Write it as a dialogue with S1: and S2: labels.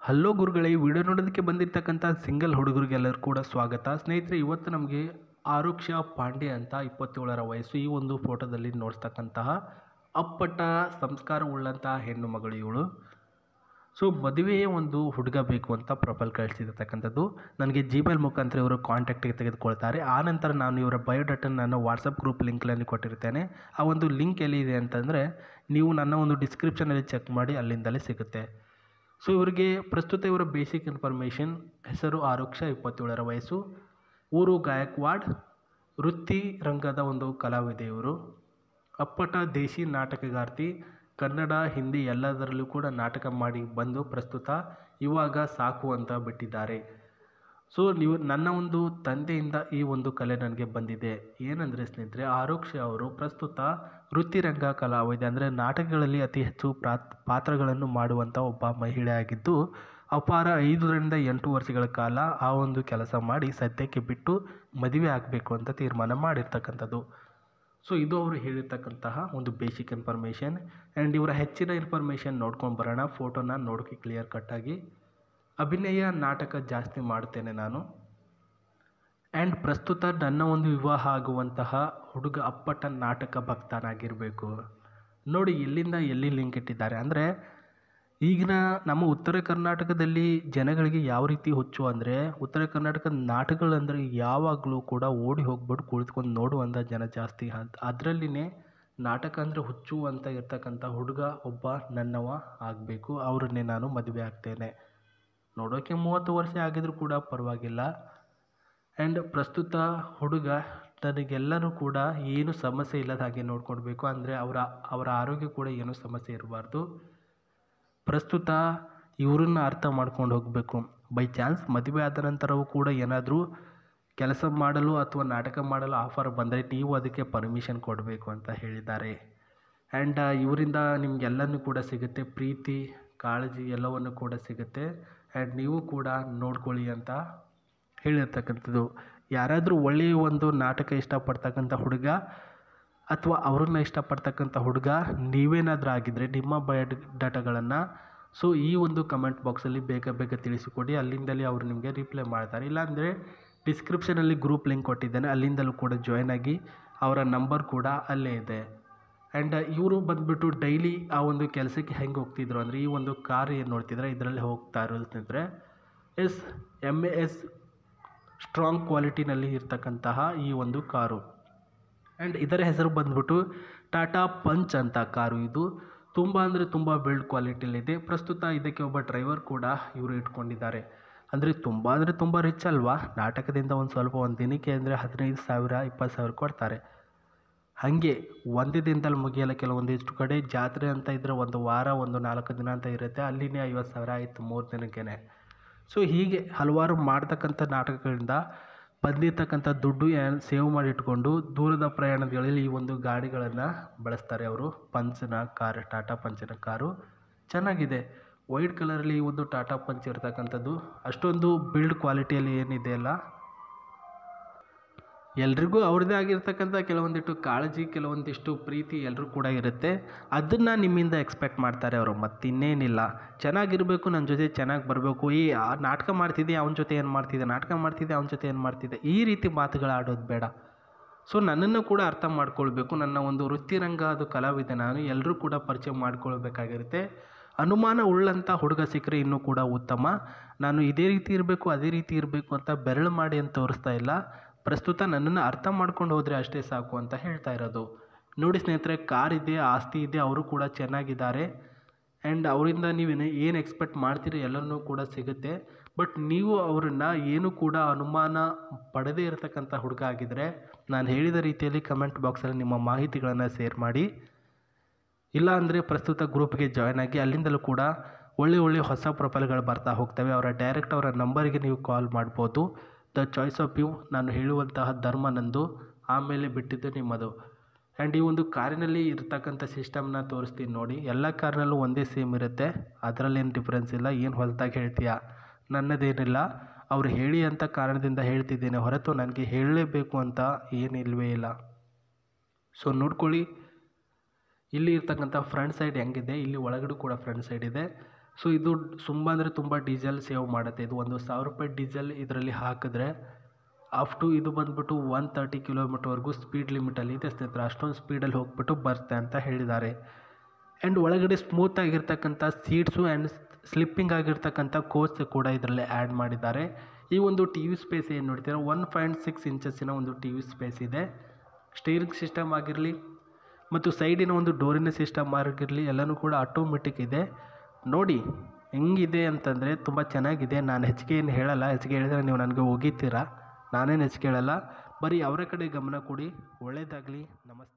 S1: Hello ಗುರುಗಳೇ, ಈ video ನೋಡೋದಕ್ಕೆ ಬಂದಿರತಕ್ಕಂಥ ಸಿಂಗಲ್ ಹುಡುಗರಿಗೆಲ್ಲರೂ ಕೂಡ ಸ್ವಾಗತ. ಸ್ನೇಹಿತರೆ, ಇವತ್ತು ನಮಗೆ ಆರುಕ್ಷ ಪಾಂಡೆ ಅಂತ 27ರ ವಯಸ್ಸು. ಈ ಒಂದು ಫೋಟೋದಲ್ಲಿ ನೋಡ್ತಕ್ಕಂತಹ ಅಪ್ಪಟ ಸಂಸ್ಕಾರವುಳ್ಳಂತಹ ಹೆಣ್ಣು ಮಗಳು ಇವಳು. ಸೊ ಮದುವೆಯ ಒಂದು ಹುಡುಗ ಬೇಕು ಅಂತ ಪ್ರೊಫೈಲ್ ಕಳಿಸಿರ್ತಕ್ಕಂಥದ್ದು. ನನಗೆ ಜಿಮೇಲ್ ಮುಖಾಂತರ ಇವರು ಕಾಂಟ್ಯಾಕ್ಟಿಗೆ ತೆಗೆದುಕೊಳ್ತಾರೆ. ಆನಂತರ ನಾನು ಇವರ ಬಯೋಡಾಟನ್ನು ನನ್ನ ವಾಟ್ಸಪ್ ಗ್ರೂಪ್ ಲಿಂಕ್ನಲ್ಲಿ ಕೊಟ್ಟಿರ್ತೇನೆ. ಆ ಒಂದು ಲಿಂಕ್ ಎಲ್ಲಿದೆ ಅಂತಂದರೆ ನೀವು ನನ್ನ ಒಂದು ಡಿಸ್ಕ್ರಿಪ್ಷನಲ್ಲಿ ಚೆಕ್ ಮಾಡಿ, ಅಲ್ಲಿಂದಲೇ ಸಿಗುತ್ತೆ. ಸೊ ಇವರಿಗೆ ಪ್ರಸ್ತುತ ಇವರ ಬೇಸಿಕ್ ಇನ್ಫಾರ್ಮೇಷನ್: ಹೆಸರು ಆರುಕ್ಷ, 27ರ ವಯಸ್ಸು, ಊರು ಗಾಯಕ್ವಾಡ್, ವೃತ್ತಿ ರಂಗದ ಒಂದು ಕಲಾವಿದೆ ಇವರು. ಅಪ್ಪಟ ದೇಶಿ ನಾಟಕಗಾರ್ತಿ, ಕನ್ನಡ ಹಿಂದಿ ಎಲ್ಲದರಲ್ಲೂ ಕೂಡ ನಾಟಕ ಮಾಡಿ ಬಂದು ಪ್ರಸ್ತುತ ಇವಾಗ ಸಾಕು ಅಂತ ಬಿಟ್ಟಿದ್ದಾರೆ. ಸೊ ನನ್ನ ಒಂದು ತಂದೆಯಿಂದ ಈ ಒಂದು ಕಲೆ ನನಗೆ ಬಂದಿದೆ. ಏನಂದರೆ ಸ್ನೇಹಿತರೆ, ಆರುಕ್ಷ ಅವರು ಪ್ರಸ್ತುತ ವೃತ್ತಿರಂಗ ಕಲಾವಿದೆ, ಅಂದರೆ ನಾಟಕಗಳಲ್ಲಿ ಅತಿ ಹೆಚ್ಚು ಪಾತ್ರಗಳನ್ನು ಮಾಡುವಂಥ ಒಬ್ಬ ಮಹಿಳೆ ಆಗಿದ್ದು, ಅಪಾರ 5ರಿಂದ 8 ವರ್ಷಗಳ ಕಾಲ ಆ ಒಂದು ಕೆಲಸ ಮಾಡಿ ಸದ್ಯಕ್ಕೆ ಬಿಟ್ಟು ಮದುವೆ ಆಗಬೇಕು ಅಂತ ತೀರ್ಮಾನ ಮಾಡಿರ್ತಕ್ಕಂಥದ್ದು. ಸೊ ಇದು ಅವರು ಹೇಳಿರ್ತಕ್ಕಂತಹ ಒಂದು ಬೇಸಿಕ್ ಇನ್ಫಾರ್ಮೇಷನ್. ಆ್ಯಂಡ್ ಇವರ ಹೆಚ್ಚಿನ ಇನ್ಫಾರ್ಮೇಷನ್ ನೋಡ್ಕೊಂಡು ಬರೋಣ. ಫೋಟೋನ ನೋಡೋಕೆ ಕ್ಲಿಯರ್ ಕಟ್ಟಾಗಿ. ಅಭಿನಯ, ನಾಟಕ ಜಾಸ್ತಿ ಮಾಡ್ತೇನೆ ನಾನು. ಆ್ಯಂಡ್ ಪ್ರಸ್ತುತ ನನ್ನ ಒಂದು ವಿವಾಹ ಆಗುವಂತಹ ಹುಡುಗ ಅಪ್ಪಟ ನಾಟಕ ಭಕ್ತನಾಗಿರಬೇಕು. ನೋಡಿ ಎಲ್ಲಿಂದ ಎಲ್ಲಿ ಲಿಂಕ್ ಇಟ್ಟಿದ್ದಾರೆ. ಅಂದರೆ ಈಗಿನ ನಮ್ಮ ಉತ್ತರ ಕರ್ನಾಟಕದಲ್ಲಿ ಜನಗಳಿಗೆ ಯಾವ ರೀತಿ ಹುಚ್ಚು ಅಂದರೆ, ಉತ್ತರ ಕರ್ನಾಟಕದ ನಾಟಕಗಳಂದರೆ ಯಾವಾಗಲೂ ಕೂಡ ಓಡಿ ಹೋಗ್ಬಿಟ್ಟು ಕುಳಿತುಕೊಂಡು ನೋಡುವಂಥ ಜನ ಜಾಸ್ತಿ. ಅದರಲ್ಲಿನೇ ನಾಟಕ ಅಂದರೆ ಹುಚ್ಚು ಅಂತ ಇರ್ತಕ್ಕಂಥ ಹುಡುಗ ಒಬ್ಬ ನನ್ನವ ಆಗಬೇಕು. ಅವರನ್ನೇ ನಾನು ಮದುವೆ ಆಗ್ತೇನೆ. ನೋಡೋಕ್ಕೆ 30 ವರ್ಷ ಆಗಿದರೂ ಕೂಡ ಪರವಾಗಿಲ್ಲ. ಆ್ಯಂಡ್ ಪ್ರಸ್ತುತ ಹುಡುಗ ನನಗೆಲ್ಲನೂ ಕೂಡ ಏನು ಸಮಸ್ಯೆ ಇಲ್ಲದ ಹಾಗೆ ನೋಡ್ಕೊಳ್ಬೇಕು. ಅಂದರೆ ಅವರ ಆರೋಗ್ಯ ಕೂಡ ಏನೂ ಸಮಸ್ಯೆ ಇರಬಾರ್ದು. ಪ್ರಸ್ತುತ ಇವ್ರನ್ನ ಅರ್ಥ ಮಾಡ್ಕೊಂಡು ಹೋಗಬೇಕು. ಬೈ ಚಾನ್ಸ್ ಮದುವೆ ಆದ ನಂತರವೂ ಕೂಡ ಏನಾದರೂ ಕೆಲಸ ಮಾಡಲು ಅಥವಾ ನಾಟಕ ಮಾಡಲು ಆಫರ್ ಬಂದರೆ ನೀವು ಅದಕ್ಕೆ ಪರ್ಮಿಷನ್ ಕೊಡಬೇಕು ಅಂತ ಹೇಳಿದ್ದಾರೆ. ಆ್ಯಂಡ್ ಇವರಿಂದ ನಿಮಗೆಲ್ಲನೂ ಕೂಡ ಸಿಗುತ್ತೆ, ಪ್ರೀತಿ, ಕಾಳಜಿ ಎಲ್ಲವನ್ನು ಕೂಡ ಸಿಗುತ್ತೆ. ಆ್ಯಂಡ್ ನೀವು ಕೂಡ ನೋಡ್ಕೊಳ್ಳಿ ಅಂತ ಹೇಳಿರ್ತಕ್ಕಂಥದ್ದು. ಯಾರಾದರೂ ಒಳ್ಳೆಯ ಒಂದು ನಾಟಕ ಇಷ್ಟಪಡ್ತಕ್ಕಂಥ ಹುಡುಗ ಅಥವಾ ಅವ್ರನ್ನ ಇಷ್ಟಪಡ್ತಕ್ಕಂಥ ಹುಡುಗ ನೀವೇನಾದರೂ ಆಗಿದ್ದರೆ ನಿಮ್ಮ ಬಯೋಡಾಟಾಗಳನ್ನು ಸೊ ಈ ಒಂದು ಕಮೆಂಟ್ ಬಾಕ್ಸಲ್ಲಿ ಬೇಗ ತಿಳಿಸಿಕೊಡಿ. ಅಲ್ಲಿಂದಲೇ ಅವರು ನಿಮಗೆ ರಿಪ್ಲೈ ಮಾಡ್ತಾರೆ. ಇಲ್ಲಾಂದರೆ ಡಿಸ್ಕ್ರಿಪ್ಷನಲ್ಲಿ ಗ್ರೂಪ್ ಲಿಂಕ್ ಕೊಟ್ಟಿದ್ದೇನೆ, ಅಲ್ಲಿಂದಲೂ ಕೂಡ ಜಾಯ್ನ್ ಆಗಿ. ಅವರ ನಂಬರ್ ಕೂಡ ಅಲ್ಲೇ ಇದೆ. ಆ್ಯಂಡ್ ಇವರು ಬಂದುಬಿಟ್ಟು ಡೈಲಿ ಆ ಒಂದು ಕೆಲಸಕ್ಕೆ ಹೆಂಗೆ ಹೋಗ್ತಿದ್ರು ಅಂದರೆ, ಈ ಒಂದು ಕಾರ್ ಏನು ನೋಡ್ತಿದ್ರೆ ಇದರಲ್ಲಿ ಹೋಗ್ತಾ ಇರೋದು ಸ್ನೇಹಿತರೆ. MS ಸ್ಟ್ರಾಂಗ್ ಕ್ವಾಲಿಟಿನಲ್ಲಿ ಇರ್ತಕ್ಕಂತಹ ಈ ಒಂದು ಕಾರು. ಆ್ಯಂಡ್ ಇದರ ಹೆಸರು ಬಂದ್ಬಿಟ್ಟು ಟಾಟಾ ಪಂಚ್ ಅಂತ ಕಾರು. ಇದು ತುಂಬ ಅಂದರೆ ತುಂಬ ಬಿಲ್ಡ್ ಕ್ವಾಲಿಟಿಯಲ್ಲಿದೆ. ಪ್ರಸ್ತುತ ಇದಕ್ಕೆ ಒಬ್ಬ ಡ್ರೈವರ್ ಕೂಡ ಇವರು ಇಟ್ಕೊಂಡಿದ್ದಾರೆ. ಅಂದರೆ ತುಂಬ ರಿಚ್ ಅಲ್ವಾ. ನಾಟಕದಿಂದ ಒಂದು ದಿನಕ್ಕೆ ಅಂದರೆ 15,000 20,000 ಕೊಡ್ತಾರೆ. ಹಾಗೆ ಒಂದೇ ದಿನದಲ್ಲಿ ಮುಗಿಯಲ್ಲ. ಕೆಲವೊಂದಿಷ್ಟು ಕಡೆ ಜಾತ್ರೆ ಅಂತ ಇದ್ದರೆ ಒಂದು ವಾರ, ಒಂದು 4 ದಿನ ಅಂತ ಇರುತ್ತೆ, ಅಲ್ಲಿನೇ 50,000 ಆಯಿತು 3 ದಿನಕ್ಕೇ. ಸೊ ಹೀಗೆ ಹಲವಾರು ಮಾಡ್ತಕ್ಕಂಥ ನಾಟಕಗಳಿಂದ ಬಂದಿರತಕ್ಕಂಥ ದುಡ್ಡು ಸೇವ್ ಮಾಡಿ ಇಟ್ಕೊಂಡು ದೂರದ ಪ್ರಯಾಣಗಳಲ್ಲಿ ಈ ಒಂದು ಗಾಡಿಗಳನ್ನು ಬಳಸ್ತಾರೆ ಅವರು. ಟಾಟಾ ಪಂಚಿನ ಕಾರು ಚೆನ್ನಾಗಿದೆ. ವೈಟ್ ಕಲರಲ್ಲಿ ಈ ಒಂದು ಟಾಟಾ ಪಂಚ್ ಇರ್ತಕ್ಕಂಥದ್ದು ಅಷ್ಟೊಂದು ಬಿಲ್ಡ್ ಕ್ವಾಲಿಟಿಯಲ್ಲಿ ಏನಿದೆ ಅಲ್ಲ, ಎಲ್ರಿಗೂ ಅವ್ರದ್ದೇ ಆಗಿರ್ತಕ್ಕಂಥ ಕೆಲವೊಂದಿಷ್ಟು ಕಾಳಜಿ, ಕೆಲವೊಂದಿಷ್ಟು ಪ್ರೀತಿ ಎಲ್ಲರೂ ಕೂಡ ಇರುತ್ತೆ. ಅದನ್ನು ನಿಮ್ಮಿಂದ ಎಕ್ಸ್ಪೆಕ್ಟ್ ಮಾಡ್ತಾರೆ ಅವರು, ಮತ್ತಿನ್ನೇನಿಲ್ಲ. ಚೆನ್ನಾಗಿರಬೇಕು, ನನ್ನ ಜೊತೆ ಚೆನ್ನಾಗಿ ಬರಬೇಕು, ನಾಟಕ ಮಾಡ್ತಿದ್ದೆ ಅವನ ಜೊತೆ ಏನು ಮಾಡ್ತಿದ್ದೆ, ನಾಟಕ ಮಾಡ್ತಿದ್ದೆ ಅವನ ಜೊತೆ ಏನು ಮಾಡ್ತಿದ್ದೆ, ಈ ರೀತಿ ಮಾತುಗಳು ಆಡೋದು ಬೇಡ. ಸೊ ನನ್ನನ್ನು ಕೂಡ ಅರ್ಥ ಮಾಡ್ಕೊಳ್ಬೇಕು. ನನ್ನ ಒಂದು ವೃತ್ತಿರಂಗ ಅದು ಕಲಾವಿದೆ ನಾನು, ಎಲ್ಲರೂ ಕೂಡ ಪರಿಚಯ ಮಾಡ್ಕೊಳ್ಬೇಕಾಗಿರುತ್ತೆ. ಅನುಮಾನ ಉಳ್ಳಂಥ ಹುಡುಗ ಸಿಕ್ಕರೆ ಇನ್ನೂ ಕೂಡ ಉತ್ತಮ. ನಾನು ಇದೇ ರೀತಿ ಇರಬೇಕು ಅದೇ ರೀತಿ ಇರಬೇಕು ಅಂತ ಬೆರಳು ಮಾಡಿ ಅಂತ ತೋರಿಸ್ತಾ ಇಲ್ಲ. ಪ್ರಸ್ತುತ ನನ್ನನ್ನು ಅರ್ಥ ಮಾಡ್ಕೊಂಡು ಹೋದರೆ ಅಷ್ಟೇ ಸಾಕು ಅಂತ ಹೇಳ್ತಾ ಇರೋದು. ನೋಡಿ ಸ್ನೇಹಿತರೆ, ಕಾರ್ ಇದೆ, ಆಸ್ತಿ ಇದೆ, ಅವರು ಕೂಡ ಚೆನ್ನಾಗಿದ್ದಾರೆ. ಆ್ಯಂಡ್ ಅವರಿಂದ ನೀವೇನು ಏನು ಎಕ್ಸ್ಪೆಕ್ಟ್ ಮಾಡ್ತೀರಿ ಎಲ್ಲನೂ ಕೂಡ ಸಿಗುತ್ತೆ. ಬಟ್ ನೀವು ಅವರನ್ನು ಏನು ಕೂಡ ಅನುಮಾನ ಪಡೆದೇ ಇರತಕ್ಕಂಥ ಹುಡುಗ ಆಗಿದ್ದರೆ ನಾನು ಹೇಳಿದ ರೀತಿಯಲ್ಲಿ ಕಮೆಂಟ್ ಬಾಕ್ಸಲ್ಲಿ ನಿಮ್ಮ ಮಾಹಿತಿಗಳನ್ನು ಶೇರ್ ಮಾಡಿ. ಇಲ್ಲ ಅಂದರೆ ಪ್ರಸ್ತುತ ಗ್ರೂಪ್ಗೆ ಜಾಯ್ನ್ ಆಗಿ. ಅಲ್ಲಿಂದಲೂ ಕೂಡ ಒಳ್ಳೆ ಹೊಸ ಪ್ರೊಫೈಲ್ಗಳು ಬರ್ತಾ ಹೋಗ್ತವೆ. ಅವರ ನಂಬರಿಗೆ ನೀವು ಕಾಲ್ ಮಾಡ್ಬೋದು. The choice of you. ನಾನು ಹೇಳುವಂತಹ ಧರ್ಮ ನಂದು, ಆಮೇಲೆ ಬಿಟ್ಟಿದ್ದು ನಿಮ್ಮದು. ಆ್ಯಂಡ್ ಈ ಒಂದು ಕಾರಿನಲ್ಲಿ ಇರ್ತಕ್ಕಂಥ ಸಿಸ್ಟಮ್ನ ತೋರಿಸ್ತೀನಿ ನೋಡಿ. ಎಲ್ಲ ಕಾರಿನಲ್ಲೂ ಒಂದೇ ಸೇಮ್ ಇರುತ್ತೆ, ಅದರಲ್ಲೇನು ಡಿಫ್ರೆನ್ಸ್ ಇಲ್ಲ. ಏನು ಹೊಸದಾಗಿ ಹೇಳ್ತೀಯಾ, ನನ್ನದೇನಿಲ್ಲ. ಅವರು ಹೇಳಿ ಅಂತ ಕಾರಣದಿಂದ ಹೇಳ್ತಿದ್ದೇನೆ ಹೊರತು ನನಗೆ ಹೇಳಲೇಬೇಕು ಅಂತ ಏನಿಲ್ವೇ ಇಲ್ಲ. ಸೊ ನೋಡ್ಕೊಳ್ಳಿ, ಇಲ್ಲಿ ಇರ್ತಕ್ಕಂಥ ಫ್ರಂಟ್ ಸೈಡ್ ಹೆಂಗಿದೆ, ಇಲ್ಲಿ ಒಳಗಡೆ ಕೂಡ ಫ್ರಂಟ್ ಸೈಡ್ ಇದೆ. ಸೊ ಇದು ತುಂಬ ಅಂದರೆ ತುಂಬ ಡೀಸೆಲ್ ಸೇವ್ ಮಾಡುತ್ತೆ. ಇದು 1,000 ರೂಪಾಯಿ ಡೀಸೆಲ್ ಇದರಲ್ಲಿ ಹಾಕಿದ್ರೆ ಅಪ್ ಟು ಇದು ಬಂದುಬಿಟ್ಟು 130 ಕಿಲೋಮೀಟರ್ವರೆಗೂ ಸ್ಪೀಡ್ ಲಿಮಿಟಲ್ಲಿ ಇದೆ ಸ್ನೇಹಿತರೆ. ಅಷ್ಟೊಂದು ಸ್ಪೀಡಲ್ಲಿ ಹೋಗ್ಬಿಟ್ಟು ಬರುತ್ತೆ ಅಂತ ಹೇಳಿದ್ದಾರೆ. ಆ್ಯಂಡ್ ಒಳಗಡೆ ಸ್ಮೂತ್ ಆಗಿರ್ತಕ್ಕಂಥ ಸೀಟ್ಸು ಆ್ಯಂಡ್ ಸ್ಲಿಪ್ಪಿಂಗ್ ಆಗಿರ್ತಕ್ಕಂಥ ಕೋಚ್ ಕೂಡ ಇದರಲ್ಲಿ ಆ್ಯಡ್ ಮಾಡಿದ್ದಾರೆ. ಈ ಒಂದು ಟಿ ವಿ ಸ್ಪೇಸ್ ಏನು ನೋಡ್ತೀರಾ 1.6 ಇಂಚಸ್ಸಿನ ಒಂದು ಟಿ ವಿ ಸ್ಪೇಸ್ ಇದೆ. ಸ್ಟೀರಿಂಗ್ ಸಿಸ್ಟಮ್ ಆಗಿರಲಿ ಮತ್ತು ಸೈಡಿನ ಒಂದು ಡೋರಿನ ಸಿಸ್ಟಮ್ ಆಗಿರಲಿ ಎಲ್ಲನೂ ಕೂಡ ಆಟೋಮೆಟಿಕ್ ಇದೆ. ನೋಡಿ ಹೆಂಗಿದೆ ಅಂತಂದರೆ ತುಂಬ ಚೆನ್ನಾಗಿದೆ. ನಾನು ಹೆಚ್ಚಿಗೆ ಏನು ಹೇಳಲ್ಲ, ಹೆಚ್ಚಿಗೆ ಹೇಳಿದರೆ ನೀವು ನನಗೆ ಹೋಗಿತ್ತೀರಾ. ನಾನೇನು ಹೆಚ್ಚಿಗೆ ಹೇಳಲ್ಲ, ಬರೀ ಅವರ ಕಡೆ ಗಮನ ಕೊಡಿ. ಒಳ್ಳೆಯದಾಗಲಿ. ನಮಸ್ತೆ.